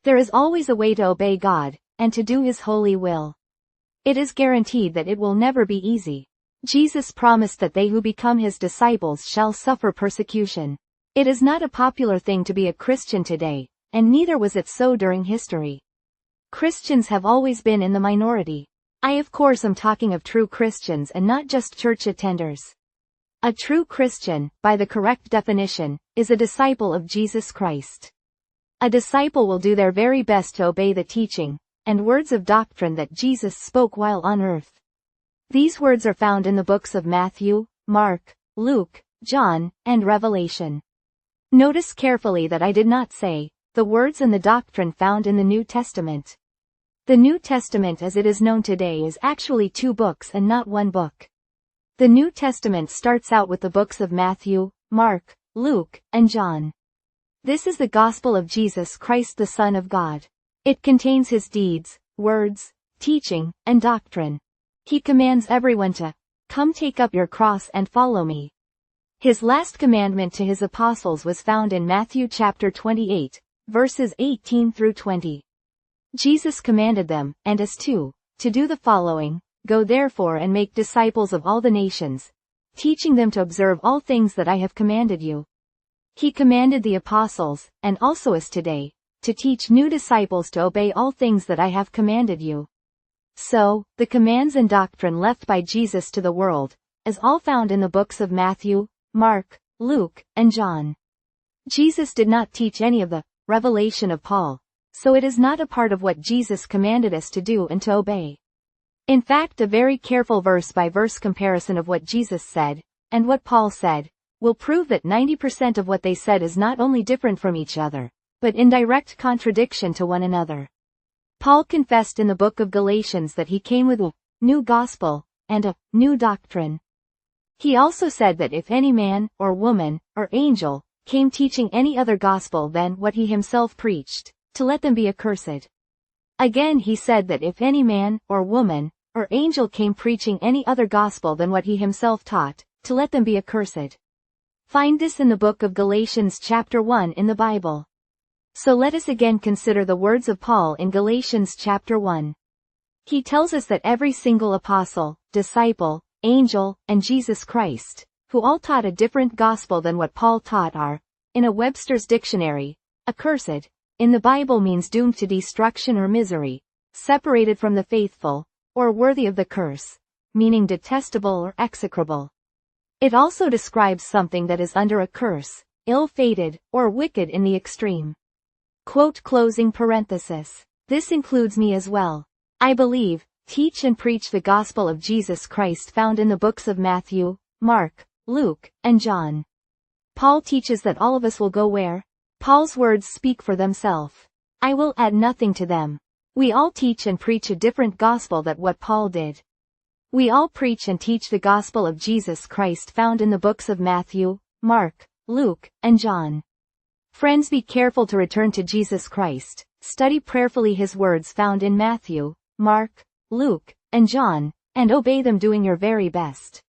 There is always a way to obey God, and to do His holy will. It is guaranteed that it will never be easy. Jesus promised that they who become His disciples shall suffer persecution. It is not a popular thing to be a Christian today, and neither was it so during history. Christians have always been in the minority. I of course am talking of true Christians and not just church attenders. A true Christian, by the correct definition, is a disciple of Jesus Christ. A disciple will do their very best to obey the teaching and words of doctrine that Jesus spoke while on earth. These words are found in the books of Matthew, Mark, Luke, John, and Revelation. Notice carefully that I did not say the words and the doctrine found in the New Testament. The New Testament as it is known today is actually 2 books and not 1 book. The New Testament starts out with the books of Matthew, Mark, Luke, and John. This is the gospel of Jesus Christ the Son of God. It contains His deeds, words, teaching, and doctrine. He commands everyone to come take up your cross and follow me. His last commandment to His apostles was found in Matthew chapter 28, verses 18 through 20. Jesus commanded them, and us too, to do the following: Go therefore and make disciples of all the nations, teaching them to observe all things that I have commanded you. He commanded the apostles, and also us today, to teach new disciples to obey all things that I have commanded you. So, the commands and doctrine left by Jesus to the world, is all found in the books of Matthew, Mark, Luke, and John. Jesus did not teach any of the revelation of Paul, so it is not a part of what Jesus commanded us to do and to obey. In fact, a very careful verse-by-verse comparison of what Jesus said, and what Paul said, will prove that 90% of what they said is not only different from each other, but in direct contradiction to one another. Paul confessed in the book of Galatians that he came with a new gospel, and a new doctrine. He also said that if any man, or woman, or angel, came teaching any other gospel than what he himself preached, to let them be accursed. Again he said that if any man, or woman, or angel came preaching any other gospel than what he himself taught, to let them be accursed. Find this in the book of Galatians chapter 1 in the Bible. So let us again consider the words of Paul in Galatians chapter 1. He tells us that every single apostle, disciple, angel, and Jesus Christ, who all taught a different gospel than what Paul taught are, in a Webster's dictionary, accursed, in the Bible means doomed to destruction or misery, separated from the faithful, or worthy of the curse, meaning detestable or execrable. It also describes something that is under a curse, ill-fated, or wicked in the extreme. Quote closing parenthesis. This includes me as well. I believe, teach and preach the gospel of Jesus Christ found in the books of Matthew, Mark, Luke, and John. Paul teaches that all of us will go where? Paul's words speak for themselves. I will add nothing to them. We all teach and preach a different gospel than what Paul did. We all preach and teach the gospel of Jesus Christ found in the books of Matthew, Mark, Luke, and John. Friends, be careful to return to Jesus Christ, study prayerfully His words found in Matthew, Mark, Luke, and John, and obey them doing your very best.